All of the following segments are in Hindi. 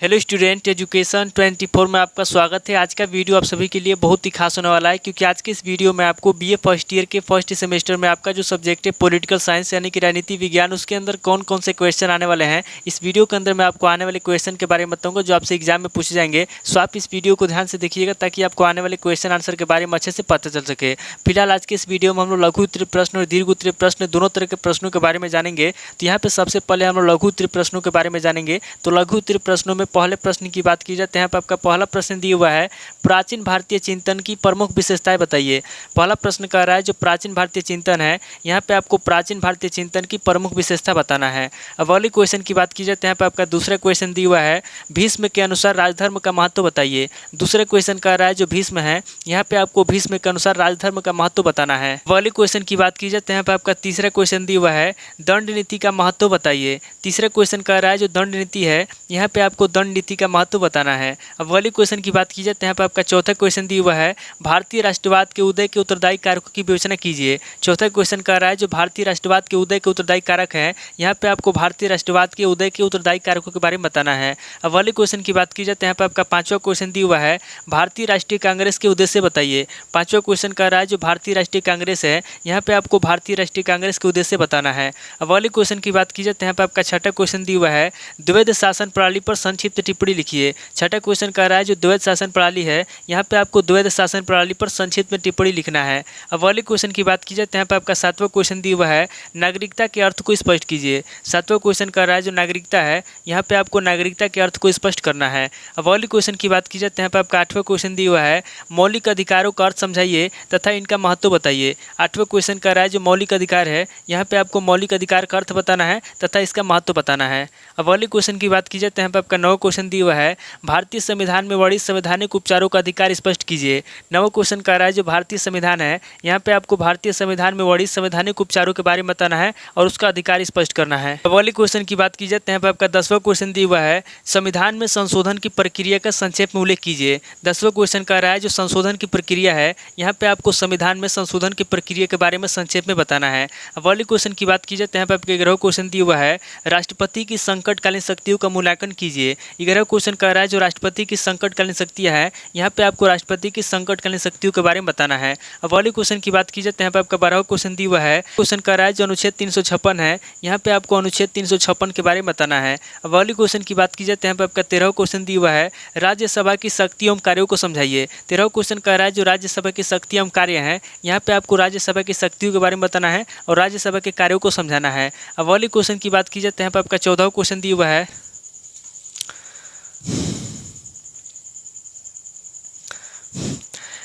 हेलो स्टूडेंट, एजुकेशन 24 में आपका स्वागत है। आज का वीडियो आप सभी के लिए बहुत ही खास होने वाला है, क्योंकि आज के इस वीडियो में आपको बीए फर्स्ट ईयर के फर्स्ट सेमेस्टर में आपका जो सब्जेक्ट है पॉलिटिकल साइंस यानी कि राजनीति विज्ञान, उसके अंदर कौन कौन से क्वेश्चन आने वाले हैं, इस वीडियो के अंदर मैं आपको आने वाले क्वेश्चन के बारे में बताऊँगा जो आपसे एग्जाम में पूछे जाएंगे। सो आप इस वीडियो को ध्यान से देखिएगा ताकि आपको आने वाले क्वेश्चन आंसर के बारे में अच्छे से पता चल सके। फिलहाल आज के इस वीडियो में हम लोग लघु उत्तरीय प्रश्न और दीर्घ उत्तरीय प्रश्न दोनों तरह के प्रश्नों के बारे में जानेंगे। तो यहाँ पे सबसे पहले हम लोग लघु उत्तरीय प्रश्नों के बारे में जानेंगे। तो लघु उत्तरीय प्रश्नों में पहले प्रश्न की बात की जाए तो यहाँ पर आपका पहला प्रश्न दिया हुआ है, प्राचीन भारतीय चिंतन की प्रमुख विशेषताएं बताइए। पहला प्रश्न कह रहा है जो प्राचीन भारतीय चिंतन है, यहाँ पे आपको प्राचीन भारतीय चिंतन की प्रमुख विशेषता बताना है। अब अगले क्वेश्चन की बात की जाए तो यहाँ पे आपका दूसरा क्वेश्चन दिया हुआ है, भीष्म के अनुसार राजधर्म का महत्व बताइए। दूसरे क्वेश्चन कह रहा है जो भीष्म है, यहाँ पे आपको भीष्म के अनुसार राजधर्म का महत्व बताना है। अगले क्वेश्चन की बात की जाए तो यहाँ पे आपका तीसरा क्वेश्चन दिया हुआ है, दंड नीति का महत्व बताइए। तीसरा क्वेश्चन कह रहा है जो दंड नीति है, यहाँ पे आपको दंड नीति का महत्व बताना है। अब अगले क्वेश्चन की बात की जाए तो यहाँ पे आपका चौथा क्वेश्चन दिया हुआ है, भारतीय राष्ट्रवाद के उदय के उत्तरदायी कारकों की विवेचना कीजिए। चौथा क्वेश्चन कह रहा है जो भारतीय राष्ट्रवाद के उदय के उत्तरदायी कारक हैं, यहाँ पे आपको भारतीय राष्ट्रवाद के उदय के उत्तरदायी कारकों के बारे में बताना है। अब अगले क्वेश्चन की बात की जाए तो यहाँ पे आपका पांचवा क्वेश्चन दिया हुआ है, भारतीय राष्ट्रीय कांग्रेस के उद्देश्य बताइए। पांचवा क्वेश्चन कह रहा है जो भारतीय राष्ट्रीय कांग्रेस है, यहाँ पे आपको भारतीय राष्ट्रीय कांग्रेस के उद्देश्य बताना है। अब अगले क्वेश्चन की बात की जाए तो यहाँ पे आपका छठा क्वेश्चन दिया हुआ है, द्वैध शासन प्रणाली पर संक्षिप्त टिप्पणी लिखिए। छठा क्वेश्चन कह रहा है जो द्वैध शासन प्रणाली है, यहाँ पे आपको द्वैध शासन प्रणाली पर संक्षिप्त में टिप्पणी लिखना है। अब अगले क्वेश्चन की बात की जाए तो यहाँ पे आपका सातवां क्वेश्चन दिया हुआ है, नागरिकता के अर्थ को स्पष्ट कीजिए। सातवां क्वेश्चन कह रहा है जो नागरिकता है, यहाँ पे आपको नागरिकता के अर्थ को स्पष्ट करना है। अब अगले क्वेश्चन की बात की जाए तो यहाँ पे आपका आठवां क्वेश्चन दिया हुआ है, मौलिक अधिकारों का अर्थ समझाइए तथा इनका महत्व बताइए। आठवां क्वेश्चन कह रहा है जो मौलिक अधिकार है, यहाँ पे आपको मौलिक अधिकार का अर्थ बताना है तथा इसका महत्व बताना है। अब अगले क्वेश्चन की बात की जाए तो यहाँ पे आपका नौवां क्वेश्चन दिया हुआ है, भारतीय संविधान में वर्णित संवैधानिक उपचारों का अधिकार स्पष्ट कीजिए। नवा क्वेश्चन कह रहा है जो भारतीय संविधान है, यहाँ पे आपको भारतीय संविधान में वर्णित संवैधानिक उपचारों के बारे में बताना है और उसका अधिकार स्पष्ट करना है। अब अगले क्वेश्चन की बात की जाए तो यहाँ पे आपका 10वां क्वेश्चन दिया हुआ है, संविधान में संशोधन की प्रक्रिया का संक्षेप में उल्लेख कीजिए। 10वां क्वेश्चन कह रहा है जो संशोधन की प्रक्रिया है, यहाँ पे आपको संविधान में संशोधन की प्रक्रिया के बारे में संक्षेप में बताना है। अब अगले क्वेश्चन की बात की जाए तो यहाँ पे आपके 11वां क्वेश्चन दिया हुआ है, राष्ट्रपति की संकटकालीन शक्तियों का मूल्यांकन कीजिए। 11वां क्वेश्चन कह रहा है जो राष्ट्रपति की संकटकालीन शक्तियाँ है, यहाँ पे आपको राष्ट्रपति की संकटकालीन शक्तियों के बारे में बताना है। अब अगले क्वेश्चन की बात की जाए तो यहाँ पे आपका 12वां क्वेश्चन दिया हुआ है, क्वेश्चन कह रहा है जो अनुच्छेद 356 है, यहाँ पे आपको अनुच्छेद 356 के बारे में बताना है। अब अगले क्वेश्चन की बात की जाए तो यहाँ पे आपका 13वां क्वेश्चन दिया हुआ है, राज्यसभा की शक्ति एवं कार्यों को समझाइए। 13वां क्वेश्चन कह रहा है जो राज्यसभा की शक्ति एवं कार्य हैं, यहाँ पे आपको राज्यसभा की शक्तियों के बारे में बताना है और राज्यसभा के कार्यों को समझाना है। अब अगले क्वेश्चन की बात की जाए तो यहाँ पे आपका 14वां क्वेश्चन दिया हुआ है,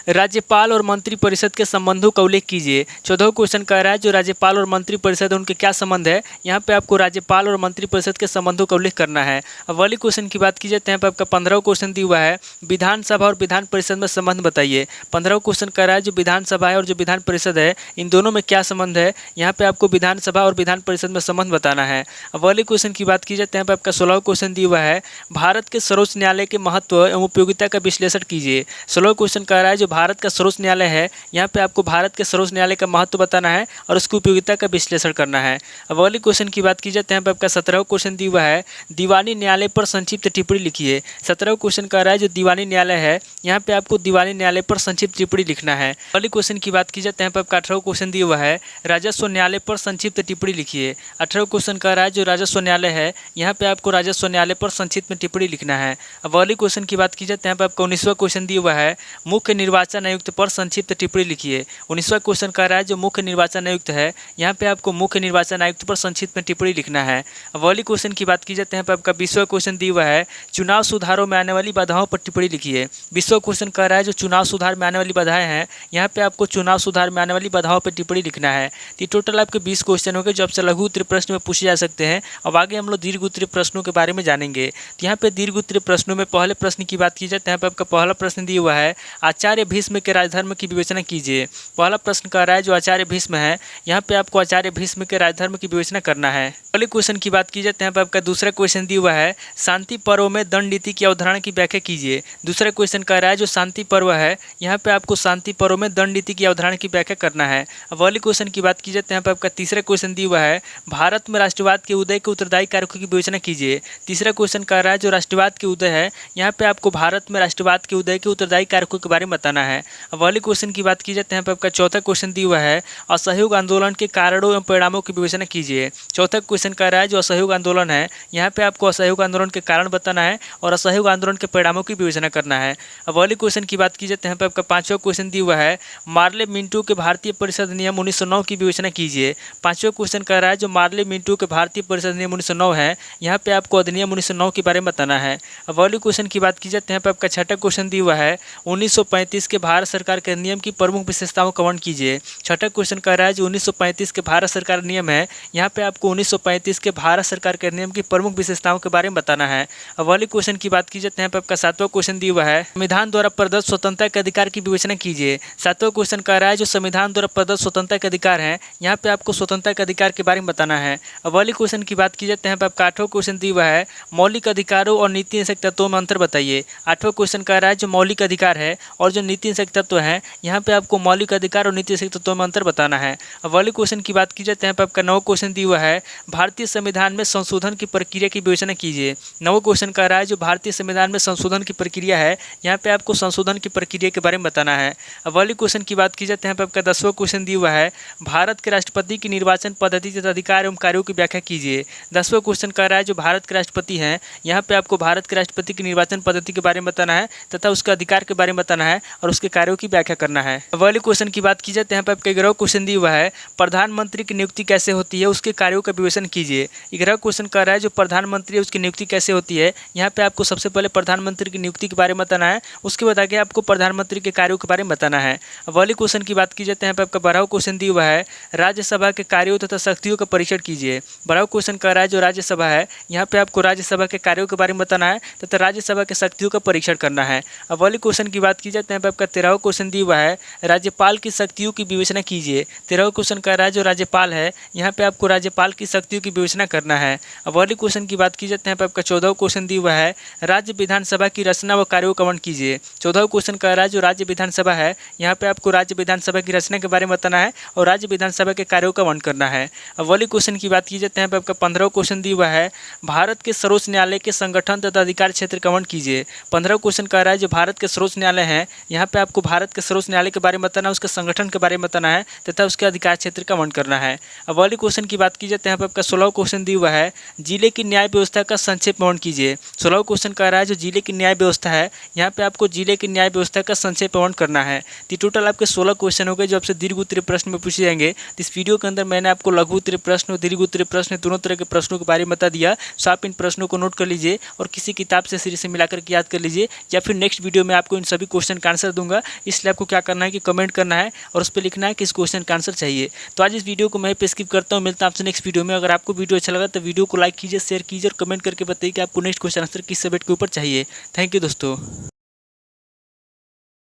राज्यपाल और मंत्रिपरिषद के संबंधों का उल्लेख कीजिए। 14वां क्वेश्चन कह रहा है जो राज्यपाल और मंत्रिपरिषद उनके क्या संबंध है, यहाँ पे आपको राज्यपाल और मंत्रिपरिषद के संबंधों का उल्लेख करना है। अब अगले क्वेश्चन की बात की जाए तो यहाँ पे आपका 15वां क्वेश्चन दिया हुआ है, विधानसभा और विधान परिषद में संबंध बताइए। 15वां क्वेश्चन कह रहा है जो विधानसभा है और जो विधान परिषद है, इन दोनों में क्या संबंध है, यहाँ पे आपको विधानसभा और विधान परिषद में संबंध बताना है। अब अगले क्वेश्चन की बात की जाए तो यहाँ पे आपका 16वां क्वेश्चन दिया हुआ है, भारत के सर्वोच्च न्यायालय के महत्व एवं उपयोगिता का विश्लेषण कीजिए। 16वां क्वेश्चन कह रहा है जो भारत का सर्वोच्च न्यायालय है, यहाँ पे आपको भारत के सर्वोच्च न्यायालय का महत्व बताना है और उसकी उपयोगिता का विश्लेषण करना है। अब अगले क्वेश्चन की बात की जाए तो यहाँ पे आपका 17वां क्वेश्चन दिया हुआ है, दीवानी न्यायालय पर संक्षिप्त टिप्पणी लिखिए। 17वां क्वेश्चन कह रहा है जो दीवानी न्यायालय है, यहाँ पे आपको दीवानी न्यायालय पर संक्षिप्त टिप्पणी लिखना है। अगले क्वेश्चन की बात की जाए तो यहाँ पे आपका 18वां क्वेश्चन दिया हुआ है, राजस्व न्यायालय पर संक्षिप्त टिप्पणी लिखिए। 18वां क्वेश्चन कह रहा है जो राजस्व न्यायालय है, यहाँ पे आपको राजस्व न्यायालय पर संक्षिप्त में टिप्पणी लिखना है। अब अगले क्वेश्चन की बात की जाए तो यहाँ पे आपका 19वां क्वेश्चन दिया हुआ है, मुख्य निर्वाचन आयुक्त पर संक्षिप्त टिप्पणी लिखिए। 19वां क्वेश्चन कह रहा है जो मुख्य निर्वाचन आयुक्त है, यहाँ पे आपको मुख्य निर्वाचन आयुक्त पर संक्षिप्त में टिप्पणी लिखना है। अब अगले क्वेश्चन की बात की जाए तो यहाँ पे आपका 20वां क्वेश्चन दिया हुआ है, चुनाव सुधारों में आने वाली बाधाओं पर टिप्पणी लिखिए। 20वां क्वेश्चन कह रहा है जो चुनाव सुधार में आने वाली बाधाएं हैं, यहाँ पे आपको चुनाव सुधार में आने वाली बाधाओं पर टिप्पणी लिखना है। तो टोटल आपके 20 क्वेश्चन हो गए जो आपसे लघु उत्तरीय प्रश्न में पूछे जा सकते हैं। अब आगे हम लोग दीर्घ उत्तरीय प्रश्नों के बारे में जानेंगे। तो यहाँ पे दीर्घ उत्तरीय प्रश्नों में पहले प्रश्न की बात की जाए तो यहाँ पे आपका पहला प्रश्न दिया हुआ है, आचार्य भीष्म के राजधर्म की विवेचना कीजिए। पहला प्रश्न कह रहा है जो आचार्य भीष्म है, यहाँ पे आपको आचार्य भीष्म के राजधर्म की विवेचना करना है। अगले क्वेश्चन की बात की जाए तो यहाँ पे आपका दूसरा क्वेश्चन दिया हुआ है, शांति पर्व में दंड नीति की अवधारणा की व्याख्या कीजिए। दूसरा क्वेश्चन कह रहा है जो शांति पर्व है, यहाँ पे आपको शांति पर्व में दंड नीति की अवधारणा की व्याख्या करना है। अब अगले क्वेश्चन की बात की जाए तो यहाँ पे आपका तीसरा क्वेश्चन दिया हुआ है, भारत में राष्ट्रवाद के उदय के उत्तरदायी कारकों की विवेचना कीजिए। तीसरा क्वेश्चन कह रहा है जो राष्ट्रवाद के उदय है, यहाँ पे आपको भारत में राष्ट्रवाद के उदय के उत्तरदायी कारकों के बारे में बताना है। अब अगले क्वेश्चन की बात की जाए तो यहाँ पे आपका चौथा क्वेश्चन दिया हुआ है, असहयोग आंदोलन के कारणों एवं परिणामों की विवेचना कीजिए। चौथा क्वेश्चन कह रहा है जो असहयोग आंदोलन है, यहाँ पे आपको असहयोग आंदोलन के कारण बताना है और असहयोग आंदोलन के परिणामों की विवेचना करना है। अब अगले क्वेश्चन की बात की जाए तो यहाँ पे आपका पांचवा क्वेश्चन दिया हुआ है, मार्ले मिंटो के भारतीय परिषद नियम 1909 की विवेचना कीजिए। पांचवा क्वेश्चन कह रहा है जो मार्ले मिंटो के भारतीय परिषद नियम 1909 है, यहाँ पे आपको अधिनियम 1909 के बारे में बताना है। अब अगले क्वेश्चन की बात की जाए तो यहाँ पे आपका छठा क्वेश्चन दिया हुआ है, 1935 के भारत सरकार के नियम की प्रमुख विशेषताओं का वर्णन कीजिए। छठा क्वेश्चन कह रहा है जो 1935 के भारत सरकार नियम है, यहाँ पे आपको 1935 के भारत सरकार के नियम की प्रमुख विशेषताओं के बारे में बताना है। अब अगले क्वेश्चन की बात की जाए तो यहाँ पे आपका सातवां क्वेश्चन दिया हुआ है, संविधान द्वारा प्रदत्त स्वतंत्रता के अधिकार की विवेचना कीजिए। सातवां क्वेश्चन कह रहा है जो संविधान द्वारा प्रदत्त स्वतंत्रता के अधिकार है, यहाँ पे आपको स्वतंत्रता के अधिकार के बारे में बताना है। अब अगले क्वेश्चन की बात की जाए तो यहाँ पे आपका आठवां क्वेश्चन दिया हुआ है, मौलिक अधिकारों और नीति निषेध तत्वों में अंतर बताइए। आठवां क्वेश्चन कह रहा है जो मौलिक अधिकार है और जो नीति निषेध तत्व है, यहाँ पे आपको मौलिक अधिकार और नीति निषेध तत्वों में अंतर बताना है। अब अगले क्वेश्चन की बात की जाए तो यहाँ पे आपका नौवां क्वेश्चन दिया हुआ है, भारतीय संविधान में संशोधन की प्रक्रिया की विवेचना कीजिए। नौवां क्वेश्चन कह रहा है जो भारतीय संविधान में संशोधन की प्रक्रिया है, यहाँ पे आपको संशोधन की प्रक्रिया के बारे में बताना है। अब अगले क्वेश्चन की बात की जाए तो यहाँ पे आपका 10वां क्वेश्चन दिया हुआ है, भारत के राष्ट्रपति की निर्वाचन पद्धति तथा अधिकार एवं कार्यों की व्याख्या कीजिए। 10वां क्वेश्चन कह रहा है जो भारत के राष्ट्रपति हैं, यहाँ पे आपको भारत के राष्ट्रपति की निर्वाचन पद्धति के बारे में बताना है तथा उसके अधिकार के बारे में बताना है और उसके कार्यों की व्याख्या करना है। अब अगले क्वेश्चन की बात की जाए तो यहाँ पे आपका 11वां क्वेश्चन दिया हुआ है, प्रधानमंत्री की नियुक्ति कैसे होती है, उसके कार्यों का विवेचन कीजिए। 11वां क्वेश्चन कह रहा है जो प्रधानमंत्री है उसकी नियुक्ति कैसे होती है, यहाँ पे आपको सबसे पहले प्रधानमंत्री की नियुक्ति के बारे में बताना है, उसके बाद आगे आपको प्रधानमंत्री के कार्यों के बारे में बताना है। अब अगले क्वेश्चन की बात की जाए तो यहाँ पे आपका 12वां क्वेश्चन दिया हुआ है, राज्यसभा के कार्यों तथा शक्तियों का परीक्षण कीजिए। 12वां क्वेश्चन कह रहा है जो राज्यसभा है, यहाँ पे आपको राज्यसभा के कार्यों के बारे में बताना है तथा राज्यसभा के शक्तियों का परीक्षण करना है। अब अगले क्वेश्चन की बात की जाए तो यहाँ पे आपका 13वां क्वेश्चन दिया हुआ है, राज्यपाल की शक्तियों की विवेचना कीजिए। 13वां क्वेश्चन कह रहा है जो राज्यपाल है, यहाँ पे आपको राज्यपाल की शक्तियों की विवेचना करना है। अब अगले क्वेश्चन की बात की जाए तो यहाँ पे आपका 14वां क्वेश्चन दिया हुआ है, राज्य विधानसभा की रचना व कार्यों का वर्णन कीजिए। 14वां क्वेश्चन कह रहा है जो राज्य विधानसभा है, यहाँ पे आपको राज्य विधानसभा की रचना के बारे में बताना है और राज्य विधानसभा के कार्यों का वर्णन करना है। अब अगले क्वेश्चन की बात की जाए तो यहाँ पे आपका 15वां क्वेश्चन दिया हुआ है, भारत के सर्वोच्च न्यायालय के संगठन तथा अधिकार क्षेत्र का वर्णन कीजिए। 15वां क्वेश्चन कह रहा है जो भारत के सर्वोच्च न्यायालय है, यहाँ पे आपको भारत के सर्वोच्च न्यायालय के बारे में बताना है, उसके संगठन के बारे में बताना है तथा उसके अधिकार क्षेत्र का वर्णन करना है। अब अगले क्वेश्चन की बात की जाए तो यहाँ पे आपका 16वां क्वेश्चन दिया हुआ है, जिले की न्याय व्यवस्था का संक्षेप वर्णन कीजिए। 16वां क्वेश्चन कह रहा है जो जिले की न्याय व्यवस्था है, यहाँ पे आपको जिले की न्याय व्यवस्था का संक्षेप वर्णन करना है। तो टोटल आपके 16 क्वेश्चन हो गए जो आपसे दीर्घ उत्तरीय प्रश्न में पूछे जाएंगे। तो इस वीडियो के अंदर मैंने आपको लघु उत्तरीय प्रश्न और दीर्घ उत्तरीय प्रश्न दोनों तरह के प्रश्नों के बारे में बता दिया। सो आप इन प्रश्नों को नोट कर लीजिए और किसी किताब से सीरीज से मिलाकर के याद कर लीजिए, या फिर नेक्स्ट वीडियो में आपको इन सभी क्वेश्चन का आंसर दूंगा। इसलिए आपको क्या करना है कि कमेंट करना है और उस पर लिखना है कि इस क्वेश्चन का आंसर चाहिए। तो आज इस वीडियो को मैं पे स्किप करता हूँ, मिलता हूँ आपसे नेक्स्ट वीडियो में। अगर आपको वीडियो अच्छा लगा तो वीडियो को लाइक कीजिए, शेयर कीजिए और कमेंट करके बताइए कि आपको नेक्स्ट क्वेश्चन आंसर किस सब्जेक्ट के ऊपर चाहिए। थैंक यू दोस्तों।